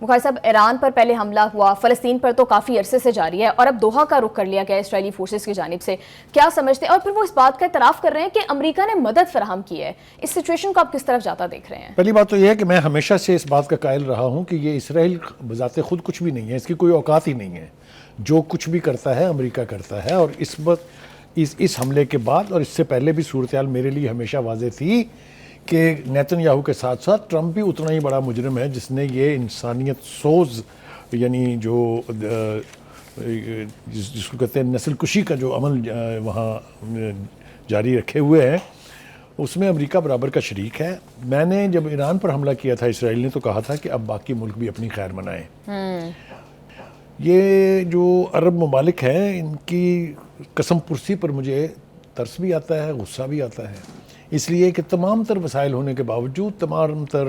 بخاری صاحب، ایران پر پہلے حملہ ہوا، فلسطین پر تو کافی عرصے سے جاری ہے، اور اب دوحہ کا رخ کر لیا گیا اسرائیلی فورسز کی جانب سے. کیا سمجھتے ہیں؟ اور پھر وہ اس بات کا اعتراف کر رہے ہیں کہ امریکہ نے مدد فراہم کی ہے. اس سچویشن کو آپ کس طرف جاتا دیکھ رہے ہیں؟ پہلی بات تو یہ ہے کہ میں ہمیشہ سے اس بات کا قائل رہا ہوں کہ یہ اسرائیل بذات خود کچھ بھی نہیں ہے، اس کی کوئی اوقات ہی نہیں ہے. جو کچھ بھی کرتا ہے امریکہ کرتا ہے، اور اس حملے کے بعد اور اس سے پہلے بھی صورتحال میرے لیے ہمیشہ واضح تھی کہ نیتن یاہو کے ساتھ ساتھ ٹرمپ بھی اتنا ہی بڑا مجرم ہے جس نے یہ انسانیت سوز، یعنی جو جس کو کہتے ہیں نسل کشی کا جو عمل وہاں جاری رکھے ہوئے ہیں، اس میں امریکہ برابر کا شریک ہے. میں نے جب ایران پر حملہ کیا تھا اسرائیل نے تو کہا تھا کہ اب باقی ملک بھی اپنی خیر منائیں. یہ جو عرب ممالک ہیں ان کی قسم پرسی پر مجھے ترس بھی آتا ہے، غصہ بھی آتا ہے، اس لیے کہ تمام تر وسائل ہونے کے باوجود، تمام تر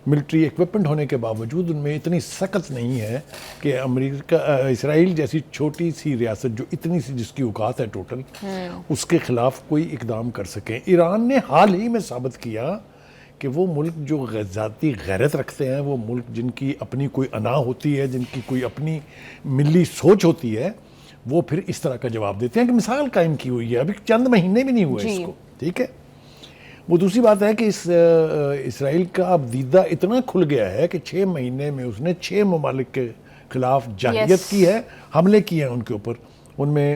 ملٹری ایکوپمنٹ ہونے کے باوجود ان میں اتنی سخت نہیں ہے کہ اسرائیل جیسی چھوٹی سی ریاست جو اتنی سی جس کی اوقات ہے ٹوٹل، اس کے خلاف کوئی اقدام کر سکیں. ایران نے حال ہی میں ثابت کیا کہ وہ ملک جو ذاتی غیرت رکھتے ہیں، وہ ملک جن کی اپنی کوئی انا ہوتی ہے، جن کی کوئی اپنی ملی سوچ ہوتی ہے، وہ پھر اس طرح کا جواب دیتے ہیں کہ مثال قائم کی ہوئی ہے. ابھی چند مہینے بھی نہیں ہوئے اس کو، ٹھیک ہے. وہ دوسری بات ہے کہ اسرائیل کا اب دیدہ اتنا کھل گیا ہے کہ 6 مہینے میں اس نے 6 ممالک کے خلاف جارحیت کی ہے، حملے کیے ہیں ان کے اوپر. ان میں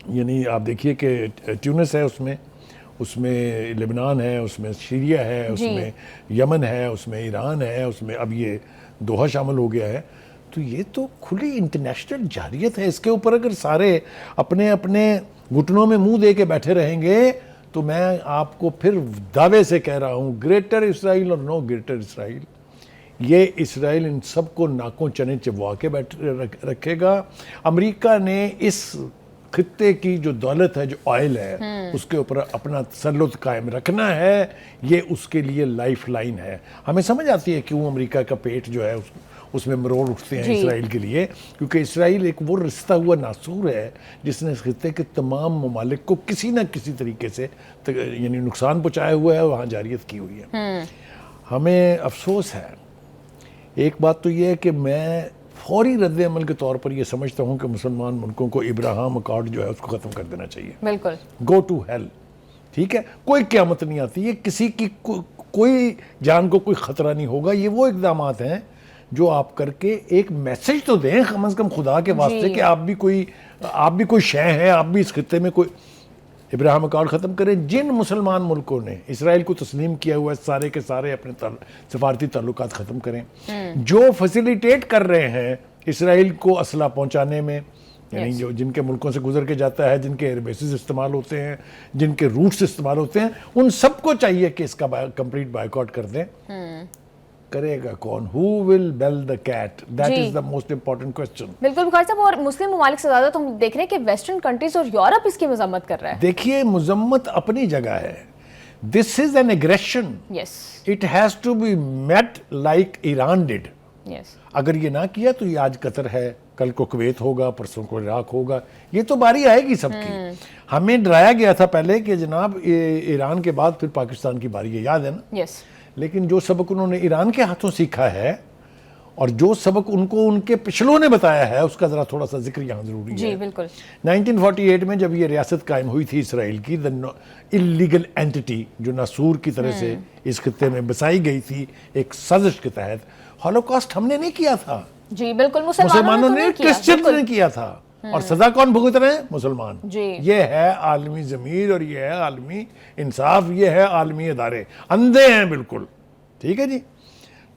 یعنی آپ دیکھیے کہ ٹیونس ہے، اس میں لبنان ہے، اس میں سیریا ہے، اس میں یمن ہے، اس میں ایران ہے، اس میں اب یہ دوحہ شامل ہو گیا ہے. تو یہ تو کھلی انٹرنیشنل جارحیت ہے. اس کے اوپر اگر سارے اپنے اپنے گھٹنوں میں منہ دے کے بیٹھے رہیں گے تو میں آپ کو پھر دعوے سے کہہ رہا ہوں، گریٹر اسرائیل اور نو گریٹر اسرائیل، یہ اسرائیل ان سب کو ناکوں چنے چبوا کے رکھے گا. امریکہ نے اس خطے کی جو دولت ہے، جو آئل ہے، اس کے اوپر اپنا تسلط قائم رکھنا ہے. یہ اس کے لیے لائف لائن ہے. ہمیں سمجھ آتی ہے کیوں امریکہ کا پیٹ جو ہے اس میں مروڑ اٹھتے ہیں اسرائیل کے لیے، کیونکہ اسرائیل ایک وہ رستہ ہوا ناسور ہے جس نے اس خطے کے تمام ممالک کو کسی نہ کسی طریقے سے یعنی نقصان پہنچایا ہوا ہے، وہاں جارحیت کی ہوئی ہے. ہمیں افسوس ہے. ایک بات تو یہ ہے کہ میں فوری رد عمل کے طور پر یہ سمجھتا ہوں کہ مسلمان ملکوں کو ابراہیم اکارڈ جو ہے اس کو ختم کر دینا چاہیے. بالکل. Go to hell. ٹھیک ہے، کوئی قیامت نہیں آتی ہے، کسی کی کوئی جان کو کوئی خطرہ نہیں ہوگا. یہ وہ اقدامات ہیں جو آپ کر کے ایک میسج تو دیں کم از کم خدا کے واسطے کہ آپ بھی کوئی شے ہیں، آپ بھی اس خطے میں کوئی. ابراہیم اکارڈ ختم کریں. جن مسلمان ملکوں نے اسرائیل کو تسلیم کیا ہوا ہے سارے کے سارے اپنے سفارتی تعلقات ختم کریں. جو فیسیلیٹیٹ کر رہے ہیں اسرائیل کو اسلحہ پہنچانے میں، یعنی جو جن کے ملکوں سے گزر کے جاتا ہے، جن کے ایئر بیسز استعمال ہوتے ہیں، جن کے روٹس استعمال ہوتے ہیں، ان سب کو چاہیے کہ اس کا کمپلیٹ بائیکاٹ کر دیں. کرے گا کون؟ Who will bell the cat? That is the most important question. بالکل بخاری صاحب. اور مسلم ممالک سے زیادہ تو ہم دیکھ رہے ہیں کہ ویسٹرن کنٹریز اور یورپ اس کی مذمت کر رہا ہے. دیکھیے مذمت اپنی جگہ ہے. This is an aggression. Yes. It has to be met like Iran did. Yes. اگر یہ نہ کیا تو یہ آج قطر ہے، کل کو کویت ہوگا، پرسوں کو عراق ہوگا. یہ تو باری آئے گی سب کی. ہمیں ڈرایا گیا تھا پہلے کہ جناب ایران کے بعد پھر پاکستان کی باری ہے، یاد ہے نا؟ Yes. لیکن جو سبق انہوں نے ایران کے ہاتھوں سیکھا ہے اور جو سبق ان کو ان کے پچھلوں نے بتایا ہے، اس کا ذرا تھوڑا سا ذکر یہاں ضروری ہے. جی بالکل. 1948 میں جب یہ ریاست قائم ہوئی تھی اسرائیل کی، اللیگل اینٹی جو ناسور کی طرح سے اس خطے میں بسائی گئی تھی ایک سازش کے تحت، ہولوکاسٹ ہم نے نہیں کیا تھا. جی بالکل. مسلمانوں نے، کرسچنز نے کیا تھا. اور سزا کون بھگت رہے ہیں؟ مسلمان. یہ ہے عالمی ضمیر اور یہ ہے عالمی انصاف، یہ ہے عالمی ادارے. اندھے ہیں بالکل. ٹھیک ہے جی.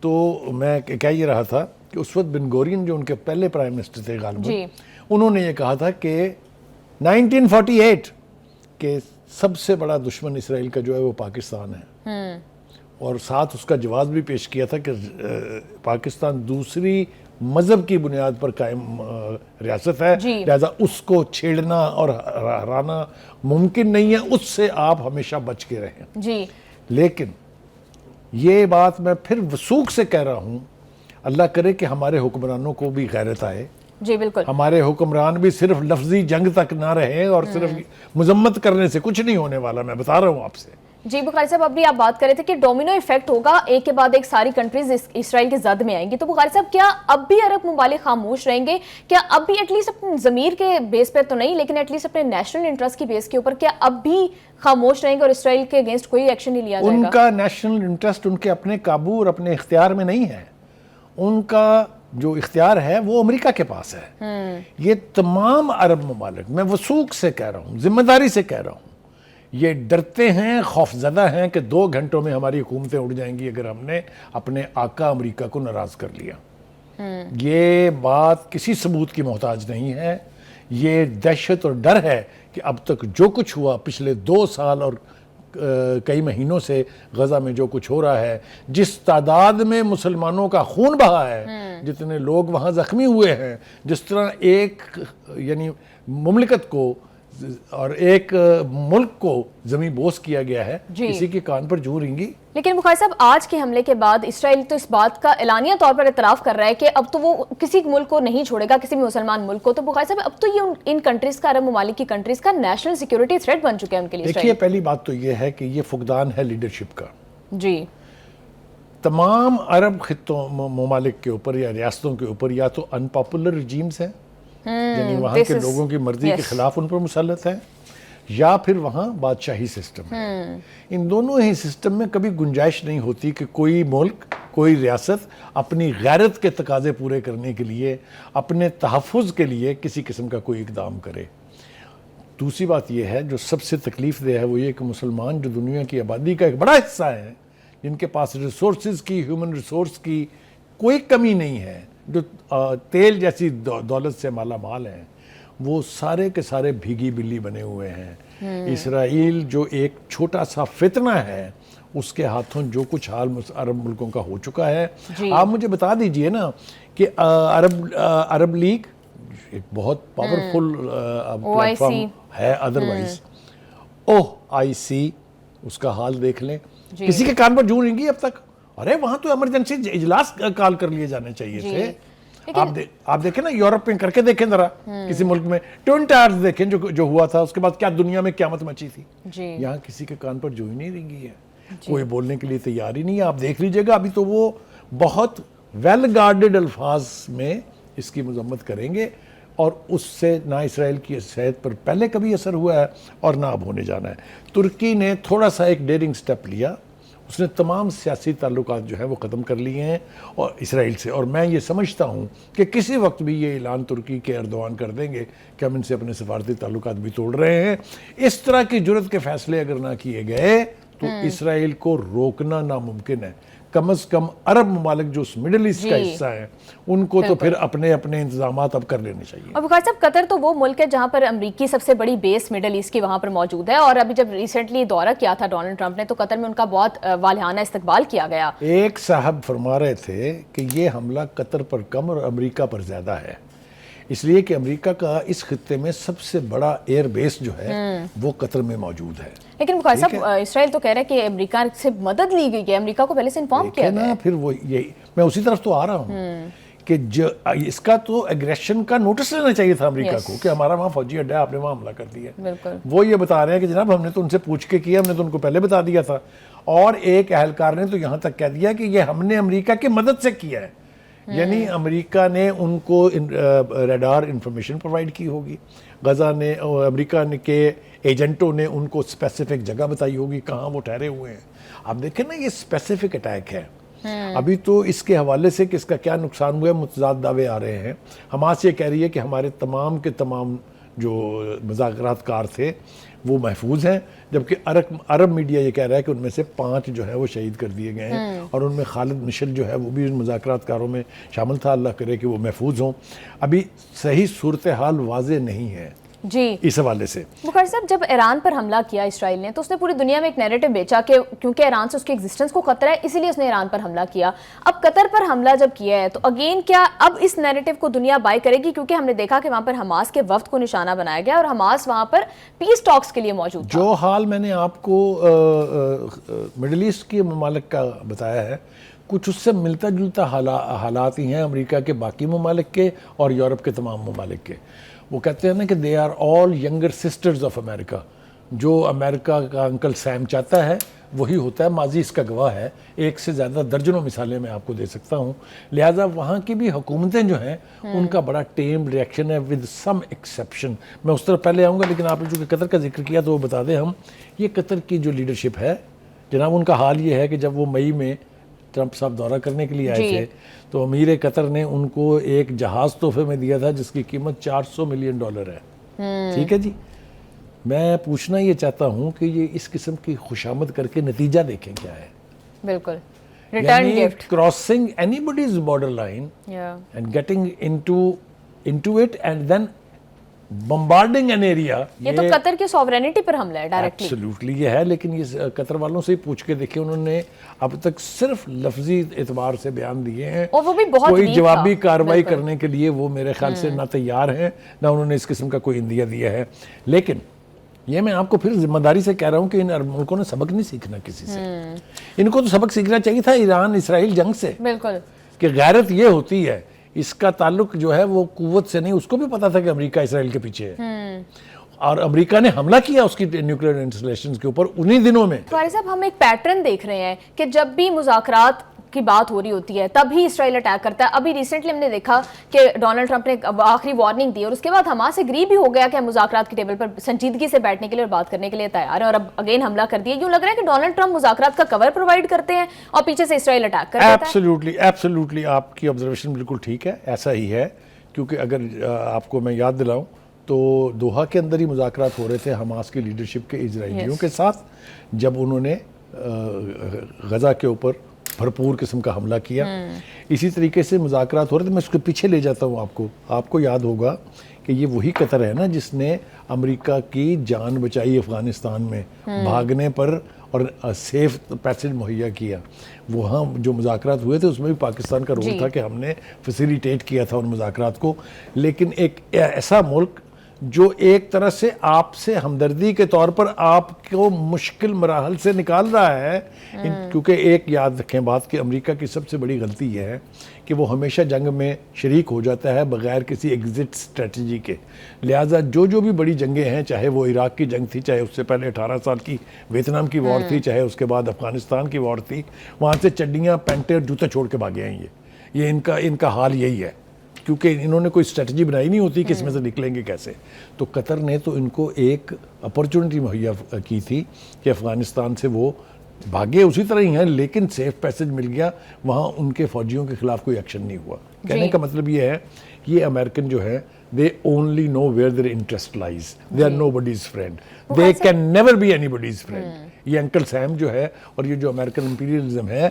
تو میں کہہ یہ رہا تھا کہ اسود بن گورین جو ان کے پہلے پرائم منسٹر تھے غالباً، انہوں نے یہ کہا تھا کہ 1948 کہ سب سے بڑا دشمن اسرائیل کا جو ہے وہ پاکستان ہے. اور ساتھ اس کا جواز بھی پیش کیا تھا کہ پاکستان دوسری مذہب کی بنیاد پر قائم ریاست ہے، لہذا اس کو چھیڑنا اور ہرانا ممکن نہیں ہے، اس سے آپ ہمیشہ بچ کے رہیں. جی. لیکن یہ بات میں پھر وثوق سے کہہ رہا ہوں، اللہ کرے کہ ہمارے حکمرانوں کو بھی غیرت آئے. جی بالکل. ہمارے حکمران بھی صرف لفظی جنگ تک نہ رہے اور صرف مذمت کرنے سے کچھ نہیں ہونے والا. میں بتا رہا ہوں آپ سے. جی بخاری صاحب، اب بھی آپ بات کر رہے تھے کہ ڈومینو ایفیکٹ ہوگا، ایک کے بعد ایک ساری کنٹریز اسرائیل کی زد میں آئیں گی، تو بخاری صاحب کیا اب بھی عرب ممالک خاموش رہیں گے؟ کیا اب بھی ایٹ لیسٹ اپنے ضمیر کے بیس پر تو نہیں لیکن ایٹ لیسٹ اپنے نیشنل انٹرسٹ کی بیس کے اوپر کیا اب بھی خاموش رہیں گے اور اسرائیل کے اگینسٹ کوئی ایکشن نہیں لیا جائے گا؟ ان کا نیشنل انٹرسٹ ان کے اپنے قابو اور اپنے اختیار میں نہیں ہے، ان کا جو اختیار ہے وہ امریکہ کے پاس ہے۔ یہ تمام عرب ممالک، میں وثوق سے کہہ رہا ہوں، ذمہ داری سے کہہ رہا ہوں، یہ ڈرتے ہیں، خوفزدہ ہیں کہ 2 گھنٹوں میں ہماری حکومتیں اڑ جائیں گی اگر ہم نے اپنے آقا امریکہ کو ناراض کر لیا۔ یہ بات کسی ثبوت کی محتاج نہیں ہے، یہ دہشت اور ڈر ہے کہ اب تک جو کچھ ہوا پچھلے 2 سال اور کئی مہینوں سے غزہ میں جو کچھ ہو رہا ہے، جس تعداد میں مسلمانوں کا خون بہا ہے، جتنے لوگ وہاں زخمی ہوئے ہیں، جس طرح ایک یعنی مملکت کو اور ایک ملک کو زمین بوس کیا گیا ہے، کسی کے کان پر جوں رینگی۔ لیکن بخاری صاحب آج کے حملے کے بعد اسرائیل تو اس بات کا اعلانیہ طور پر اعتراف کر رہا ہے کہ اب تو وہ کسی ملک کو نہیں چھوڑے گا، کسی بھی مسلمان ملک کو، تو بخاری صاحب اب تو یہ ان کنٹریز کا، عرب ممالک کی کنٹریز کا نیشنل سیکیورٹی تھریٹ بن چکا ہے ان کے لیے۔ دیکھیے پہلی بات تو یہ ہے کہ یہ فقدان ہے لیڈرشپ کا۔ جی، تمام عرب خطوں ممالک کے اوپر یا ریاستوں کے اوپر یا تو ان پاپولر رجیمز ہیں، یعنی وہاں کے لوگوں کی مرضی کے خلاف ان پر مسلط ہیں، یا پھر وہاں بادشاہی سسٹم ہے۔ ان دونوں ہی سسٹم میں کبھی گنجائش نہیں ہوتی کہ کوئی ملک، کوئی ریاست اپنی غیرت کے تقاضے پورے کرنے کے لیے، اپنے تحفظ کے لیے کسی قسم کا کوئی اقدام کرے۔ دوسری بات یہ ہے جو سب سے تکلیف دہ ہے، وہ یہ کہ مسلمان جو دنیا کی آبادی کا ایک بڑا حصہ ہے، جن کے پاس ریسورسز کی، ہیومن ریسورس کی کوئی کمی نہیں ہے، جو تیل جیسی دولت سے مالا مال ہیں، وہ سارے کے سارے بھیگی بلی بنے ہوئے ہیں۔ اسرائیل جو ایک چھوٹا سا فتنہ ہے، اس کے ہاتھوں جو کچھ حال عرب ملکوں کا ہو چکا ہے۔ آپ مجھے بتا دیجئے نا کہ عرب لیگ ایک بہت پاورفل پلیٹ فارم ہے، ادروائز OIC، اس کا حال دیکھ لیں، کسی کے کان پر جوں رہیں گی اب تک؟ ارے وہاں تو ایمرجنسی اجلاس کال کر لیے جانے چاہیے تھے۔ آپ دیکھیں نا یورپ میں کر کے دیکھیں ذرا، کسی ملک میں ٹوئن ٹاورز دیکھیں جو ہوا تھا، اس کے بعد کیا دنیا میں قیامت مچی تھی۔ یہاں کسی کے کان پر جو ہی نہیں رنگی ہے، کوئی بولنے کے لیے تیار ہی نہیں ہے۔ آپ دیکھ لیجئے گا، ابھی تو وہ بہت ویل گارڈڈ الفاظ میں اس کی مذمت کریں گے، اور اس سے نہ اسرائیل کی صحت پر پہلے کبھی اثر ہوا ہے اور نہ اب ہونے جانا ہے۔ ترکی نے تھوڑا سا ایک ڈیرنگ سٹیپ لیا، اس نے تمام سیاسی تعلقات جو ہے وہ ختم کر لیے ہیں اور اسرائیل سے، اور میں یہ سمجھتا ہوں کہ کسی وقت بھی یہ اعلان ترکی کے اردوان کر دیں گے کہ ہم ان سے اپنے سفارتی تعلقات بھی توڑ رہے ہیں۔ اس طرح کی جرت کے فیصلے اگر نہ کیے گئے تو اسرائیل کو روکنا ناممکن ہے۔ کم از کم عرب ممالک جو اس مڈل ایسٹ کا حصہ ہیں، ان کو تو پھر اپنے انتظامات اب کر لینے چاہیے۔ اور بخاری صاحب قطر تو وہ ملک ہے جہاں پر امریکی سب سے بڑی بیس مڈل ایسٹ کی وہاں پر موجود ہے، اور ابھی جب ریسنٹلی دورہ کیا تھا ڈونلڈ ٹرمپ نے تو قطر میں ان کا بہت والہانہ استقبال کیا گیا۔ ایک صاحب فرما رہے تھے کہ یہ حملہ قطر پر کم اور امریکہ پر زیادہ ہے، اس لیے کہ امریکہ کا اس خطے میں سب سے بڑا ایئر بیس جو ہے وہ قطر میں موجود ہے۔ لیکن بخاری صاحب اسرائیل تو کہہ رہا ہے کہ امریکہ سے مدد لی گئی ہے، امریکہ کو پہلے سے انفارم کیا گیا ہے۔ پھر وہ یہی میں اسی طرف تو آ رہا ہوں کہ اس کا تو ایگریشن کا نوٹس لینا چاہیے تھا امریکہ کو کہ ہمارا وہاں فوجی اڈا ہے، آپ نے وہاں حملہ کر دیا۔ وہ یہ بتا رہے ہیں کہ جناب ہم نے تو ان سے پوچھ کے کیا، ہم نے تو ان کو پہلے بتا دیا تھا، اور ایک اہلکار نے تو یہاں تک کہہ دیا کہ یہ ہم نے امریکہ کی مدد سے کیا ہے، یعنی امریکہ نے ان کو ریڈار انفارمیشن پرووائڈ کی ہوگی، غزہ نے امریکہ کے ایجنٹوں نے ان کو اسپیسیفک جگہ بتائی ہوگی کہاں وہ ٹھہرے ہوئے ہیں۔ آپ دیکھیں نا یہ اسپیسیفک اٹیک ہے۔ ابھی تو اس کے حوالے سے کہ اس کا کیا نقصان ہوا ہے متضاد دعوے آ رہے ہیں۔ حماس یہ کہہ رہی ہے کہ ہمارے تمام کے تمام جو مذاکرات کار تھے وہ محفوظ ہیں، جبکہ عرب میڈیا یہ کہہ رہا ہے کہ ان میں سے 5 جو ہے وہ شہید کر دیے گئے ہیں، اور ان میں خالد مشل جو ہے وہ بھی ان مذاکرات کاروں میں شامل تھا، اللہ کرے کہ وہ محفوظ ہوں۔ ابھی صحیح صورتحال واضح نہیں ہے جی اس حوالے سے۔ بخاری صاحب جب ایران پر حملہ کیا اسرائیل نے تو اس نے پوری دنیا میں ایک نیریٹو بیچا کہ کیونکہ ایران سے اس کی ایگزسٹنس کو خطرہ ہے اسی لیے اس نے ایران پر حملہ کیا۔ اب قطر پر حملہ جب کیا ہے تو اگین کیا اب اس نیریٹو کو دنیا بائی کرے گی؟ کیونکہ ہم نے دیکھا کہ وہاں پر حماس کے وفد کو نشانہ بنایا گیا اور حماس وہاں پر پیس ٹاکس کے لیے موجود تھا۔ جو حال میں نے آپ کو مڈل ایسٹ کے ممالک کا بتایا ہے، کچھ اس سے ملتا جلتا حالات ہی ہیں امریکہ کے باقی ممالک کے اور یورپ کے تمام ممالک کے۔ وہ کہتے ہیں نا کہ they are all younger sisters of America، جو امریکہ کا انکل سیم چاہتا ہے وہی ہوتا ہے. ماضی اس کا گواہ ہے, ایک سے زیادہ درجنوں مثالیں میں آپ کو دے سکتا ہوں. لہٰذا وہاں کی بھی حکومتیں جو ہیں ان کا بڑا ٹیم ریئیکشن ہے ود سم ایکسیپشن. میں اس طرف پہلے آؤں گا, لیکن آپ نے چونکہ قطر کا ذکر کیا تو وہ بتا دیں ہم, یہ قطر کی جو لیڈرشپ ہے جناب, ان کا حال یہ ہے کہ جب وہ مئی میں ٹرمپ صاحب دورہ کرنے کے لیے آئے تھے تو امیر قطر نے ان کو ایک جہاز تحفے میں دیا تھا جس کی قیمت $400 ملین ہے. ٹھیک ہے جی. میں پوچھنا یہ چاہتا ہوں کہ یہ اس قسم کی خوشامد کر کے نتیجہ دیکھیں کیا ہے. بالکل return gift, crossing anybody's border line and getting into it and then bombarding an area. یہ تو قطر کی سوورینٹی پر حملہ ہے ڈائریکٹلی. ایبسلیوٹلی یہ ہے, لیکن یہ قطر والوں سے ہی پوچھ کے دیکھیں, انہوں نے اب تک صرف لفظی اعتبار سے بیان دیے ہیں, اور وہ بھی بہت کوئی جوابی کارروائی کرنے کے لیے وہ میرے خیال سے نہ تیار ہیں نہ انہوں نے اس قسم کا کوئی اندیہ دیا ہے. لیکن یہ میں آپ کو پھر ذمہ داری سے کہہ رہا ہوں کہ ان ملکوں نے سبق نہیں سیکھنا کسی سے. ان کو تو سبق سیکھنا چاہیے تھا ایران اسرائیل جنگ سے, بالکل, کہ غیرت یہ ہوتی ہے, اس کا تعلق جو ہے وہ قوت سے نہیں. اس کو بھی پتا تھا کہ امریکہ اسرائیل کے پیچھے ہے, اور امریکہ نے حملہ کیا اس کی نیوکلیئر انسٹالیشنز کے اوپر انہی دنوں میں. فارغ صاحب, ہم ایک پیٹرن دیکھ رہے ہیں کہ جب بھی مذاکرات کی بات ہو رہی ہوتی ہے تب ہی اسرائیل اٹیک کرتا ہے. ابھی ریسنٹلی ہم نے دیکھا کہ ڈونلڈ ٹرمپ نے آخری وارننگ دی اور اس کے بعد حماس ایگری بھی ہو گیا کہ ہم مذاکرات کی ٹیبل پر سنجیدگی سے بیٹھنے کے لیے اور بات کرنے کے لیے تیار ہیں, اور اب اگین حملہ کر دیا. یوں لگ رہا ہے کہ ڈونلڈ ٹرمپ مذاکرات کا کور پرووائڈ کرتے ہیں اور پیچھے سے اسرائیل اٹیک کر دیتا ہے. ایبسلیوٹلی آپ کی آبزرویشن بالکل ٹھیک ہے, ایسا ہی ہے. کیونکہ اگر آپ کو میں یاد دلاؤں تو دوحہ کے اندر ہی مذاکرات ہو رہے تھے حماس کی لیڈرشپ کے اسرائیلیوں کے ساتھ, جب انہوں نے غزہ کے اوپر بھرپور قسم کا حملہ کیا. اسی طریقے سے مذاکرات ہو رہے تھے. میں اس کے پیچھے لے جاتا ہوں, آپ کو یاد ہوگا کہ یہ وہی قطر ہے نا جس نے امریکہ کی جان بچائی افغانستان میں بھاگنے پر اور سیف پیسج مہیا کیا. وہاں جو مذاکرات ہوئے تھے اس میں بھی پاکستان کا رول تھا کہ ہم نے فیسیلیٹیٹ کیا تھا ان مذاکرات کو. لیکن ایک ایسا ملک جو ایک طرح سے آپ سے ہمدردی کے طور پر آپ کو مشکل مراحل سے نکال رہا ہے, کیونکہ ایک یاد رکھیں بات کہ امریکہ کی سب سے بڑی غلطی یہ ہے کہ وہ ہمیشہ جنگ میں شریک ہو جاتا ہے بغیر کسی ایگزٹ اسٹریٹجی کے. لہٰذا جو بھی بڑی جنگیں ہیں, چاہے وہ عراق کی جنگ تھی, چاہے اس سے پہلے 18 سال کی ویتنام کی وار تھی, چاہے اس کے بعد افغانستان کی وار تھی, وہاں سے چڈیاں پینٹیں اور جوتے چھوڑ کے بھاگے ہیں. یہ ان کا حال یہی ہے, کیونکہ انہوں نے کوئی اسٹریٹجی بنائی نہیں ہوتی کہ اس میں سے نکلیں گے کیسے. تو قطر نے تو ان کو ایک اپرچونٹی مہیا کی تھی کہ افغانستان سے وہ بھاگے اسی طرح ہی ہیں, لیکن سیف پیسج مل گیا. وہاں ان کے فوجیوں کے خلاف کوئی ایکشن نہیں ہوا. کہنے کا مطلب یہ ہے, یہ امریکن جو ہے they only know where their interest lies. They are nobody's friend. They can never be anybody's friend. یہ انکل سیم جو ہے اور یہ جو امریکن امپیریلزم ہے,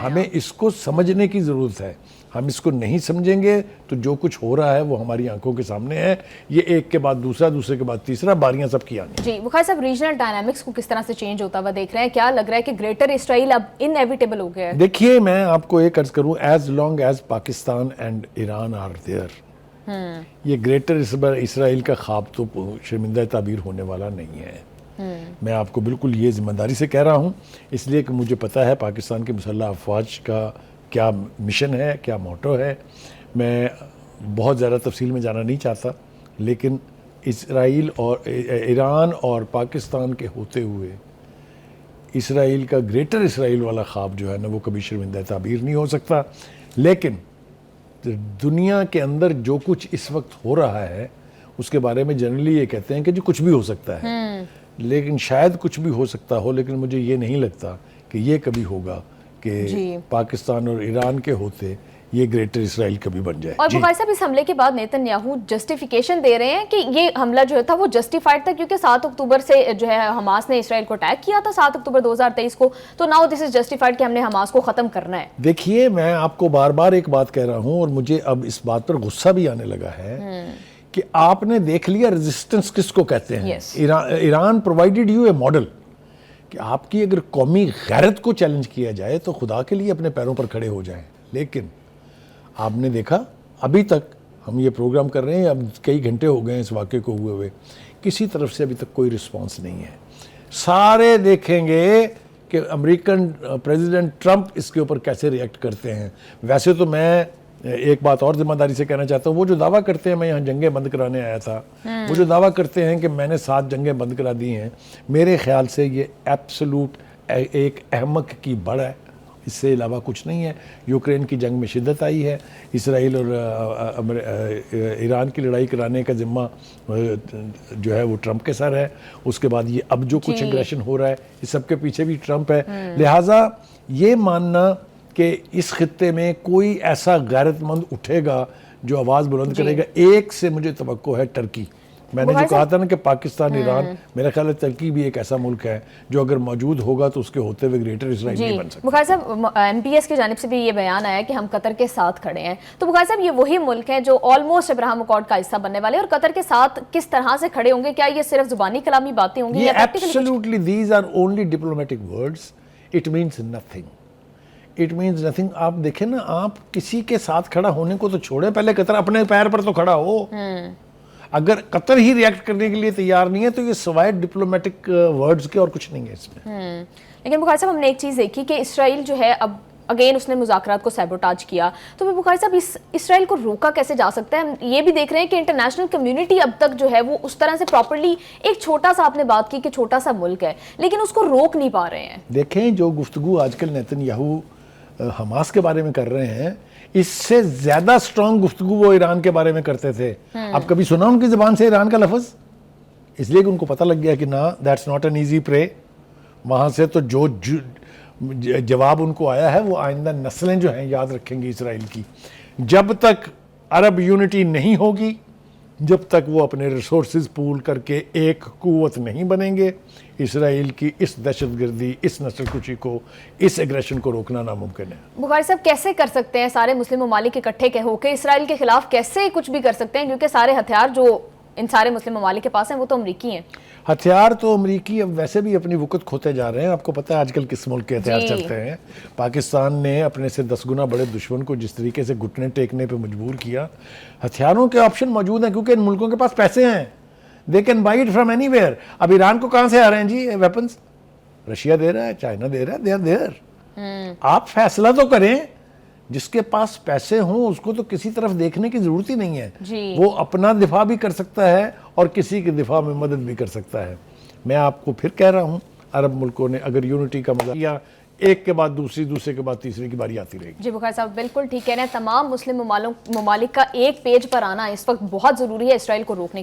ہمیں اس کو سمجھنے کی ضرورت ہے. ہم اس کو نہیں سمجھیں گے تو جو کچھ ہو رہا ہے وہ ہماری آنکھوں کے سامنے ہے. یہ ایک کے بعد دوسرا, دوسرے کے بعد تیسرا, باریاں سب کی آنی. جی بخاری صاحب, ریجنل ڈائنامکس کو کس طرح سے چینج ہوتا ہوا دیکھ رہے ہیں؟ کیا لگ رہا ہے کہ گریٹر اسرائیل اب انیویٹیبل ہو گیا ہے؟ دیکھیے میں آپ کو ایک عرض کروں, as long as Pakistan and Iran are there, یہ گریٹر اسرائیل کا خواب تو شرمندہ تعبیر ہونے والا نہیں ہے. میں آپ کو بالکل یہ ذمہ داری سے کہہ رہا ہوں, اس لیے کہ مجھے پتا ہے پاکستان کی مسلح افواج کا کیا مشن ہے, کیا موٹو ہے. میں بہت زیادہ تفصیل میں جانا نہیں چاہتا, لیکن اسرائیل اور ایران اور پاکستان کے ہوتے ہوئے اسرائیل کا گریٹر اسرائیل والا خواب جو ہے نا وہ کبھی شرمندہ تعبیر نہیں ہو سکتا. لیکن دنیا کے اندر جو کچھ اس وقت ہو رہا ہے اس کے بارے میں جنرلی یہ کہتے ہیں کہ جو کچھ بھی ہو سکتا ہے, لیکن شاید کچھ بھی ہو سکتا ہو, لیکن مجھے یہ نہیں لگتا کہ یہ کبھی ہوگا کہ پاکستان اور ایران کے ہوتے یہ گریٹر اسرائیل کبھی بن جائے. اور بخاری صاحب, اس حملے کے بعد نیتن یاہو جسٹیفیکیشن دے رہے ہیں کہ یہ حملہ جو تھا وہ جسٹیفائڈ تھا کیونکہ 7 اکتوبر سے جو ہے حماس نے اسرائیل کو اٹیک کیا تھا, 7 اکتوبر 2023 کو, تو ناؤ دس از جسٹیفائڈ کہ ہم نے حماس کو ختم کرنا ہے. دیکھیے میں آپ کو بار بار ایک بات کہہ رہا ہوں اور مجھے اب اس بات پر غصہ بھی آنے لگا ہے کہ آپ نے دیکھ لیا ریزسٹنس کس کو کہتے ہیں. Iran provided you a model کہ آپ کی اگر قومی غیرت کو چیلنج کیا جائے تو خدا کے لیے اپنے پیروں پر کھڑے ہو جائیں. لیکن آپ نے دیکھا ابھی تک ہم یہ پروگرام کر رہے ہیں, اب کئی گھنٹے ہو گئے اس واقعے کو ہوئے کسی طرف سے ابھی تک کوئی رسپانس نہیں ہے. سارے دیکھیں گے کہ امریکن پریزیڈنٹ ٹرمپ اس کے اوپر کیسے ریئیکٹ کرتے ہیں. ویسے تو میں ایک بات اور ذمہ داری سے کہنا چاہتا ہوں, وہ جو دعویٰ کرتے ہیں میں یہاں جنگیں بند کرانے آیا تھا, وہ جو دعویٰ کرتے ہیں کہ میں نے 7 جنگیں بند کرا دی ہیں, میرے خیال سے یہ ایبسولوٹ ایک احمق کی بڑھ ہے، اس سے علاوہ کچھ نہیں ہے۔ یوکرین کی جنگ میں شدت آئی ہے، اسرائیل اور ایران کی لڑائی کرانے کا ذمہ جو ہے وہ ٹرمپ کے سر ہے۔ اس کے بعد یہ اب جو کچھ اگریشن ہو رہا ہے اس سب کے پیچھے بھی ٹرمپ ہے۔ لہٰذا یہ ماننا کہ اس خطے میں کوئی ایسا غیرت مند اٹھے گا جو آواز بلند کرے گا، ایک سے مجھے توقع ہے ٹرکی۔ میں نے جو کہا تھا نا کہ پاکستان، ایران، میرا خیال ہے ترکی بھی ایک ایسا ملک ہے جو اگر موجود ہوگا تو اس کے ہوتے ہوئے گریٹر اسرائیل نہیں بن سکتا۔ بخاری صاحب، ایم پی ایس کی جانب سے بھی یہ بیان آیا کہ ہم قطر کے ساتھ کھڑے ہیں، تو بخاری صاحب یہ وہی ملک ہیں جو آلموسٹ ابراہیم اکارڈ کا حصہ بننے والے ہیں، اور قطر کے ساتھ کس طرح سے کھڑے ہوں گے؟ کیا یہ صرف زبانی کلامی باتیں ہوں گی یا absolutely these are only diplomatic words, it means nothing, it means nothing. آپ دیکھیں نا، آپ کسی کے ساتھ کھڑا ہونے کو تو چھوڑیں، پہلے قطر اپنے پیر پر تو کھڑا ہو۔ اگر قطر ہی ریئیکٹ کرنے کے لیے تیار نہیں ہے تو یہ سوائے ڈپلومیٹک ورڈز کے اور کچھ نہیں ہے اس میں۔ لیکن بخاری صاحب ہم نے ایک چیز دیکھی کہ اسرائیل جو ہے اب اگین اس نے مذاکرات کو سیبوٹاج کیا، تو پھر بخاری صاحب اسرائیل کو روکا کیسے جا سکتا ہے؟ ہم یہ بھی دیکھ رہے ہیں کہ انٹرنیشنل کمیونٹی اب تک جو ہے وہ اس طرح سے پراپرلی، ایک چھوٹا سا آپ نے بات کی کہ چھوٹا سا ملک ہے لیکن اس کو روک نہیں پا رہے ہیں۔ دیکھیں جو گفتگو آج کل نیتن یاہو حماس کے بارے میں کر رہے ہیں، اس سے زیادہ سٹرونگ گفتگو وہ ایران کے بارے میں کرتے تھے۔ اب کبھی سنا ان کی زبان سے ایران کا لفظ؟ اس لیے کہ ان کو پتہ لگ گیا کہ نا دیٹس ناٹ این ایزی پرے۔ وہاں سے تو جو جواب ان کو آیا ہے وہ آئندہ نسلیں جو ہیں یاد رکھیں گی اسرائیل کی۔ جب تک عرب یونٹی نہیں ہوگی، جب تک وہ اپنے ریسورسز پول کر کے ایک قوت نہیں بنیں گے، اسرائیل کی اس دہشت گردی، اس نسل کشی کو، اس ایگریشن کو روکنا ناممکن ہے۔ بخاری صاحب کیسے کر سکتے ہیں سارے مسلم ممالک اکٹھے ہو کے اسرائیل کے خلاف کیسے کچھ بھی کر سکتے ہیں؟ کیونکہ سارے ہتھیار جو ان سارے مسلم ممالک کے پاس ہیں وہ تو امریکی ہیں۔ ہتھیار تو امریکی اب ویسے بھی اپنی وقت کھوتے جا رہے ہیں۔ آپ کو پتہ ہے آج کل کس ملک کے ہتھیار چلتے ہیں؟ پاکستان نے اپنے سے 10 گنا بڑے دشمن کو جس طریقے سے گھٹنے ٹیکنے پہ مجبور کیا، ہتھیاروں کے آپشن موجود ہیں کیونکہ ان ملکوں کے پاس پیسے ہیں۔ They can buy it from any where. اب ایران کو کہاں سے آ رہے ہیں جی ویپنز؟ رشیا دے رہا ہے، چائنا دے رہا ہے، دے آر دیئر۔ آپ فیصلہ تو کریں، جس کے پاس پیسے ہوں اس کو تو کسی طرف دیکھنے کی ضرورت ہی نہیں ہے، وہ اپنا دفاع بھی کر سکتا ہے اور کسی کے دفاع میں مدد بھی کر سکتا ہے۔ میں آپ کو پھر کہہ رہا ہوں، عرب ملکوں نے اگر یونٹی کا مظاہرہ کیا، ایک کے بعد دوسری، دوسرے کے بعد تیسری کی باری آتی رہے گی۔ جی بخاری صاحب بالکل ٹھیک کہہ رہے ہیں، تمام مسلم ممالک کا ایک پیج پر آنا اس وقت بہت ضروری ہے اسرائیل کو روکنے کے لیے۔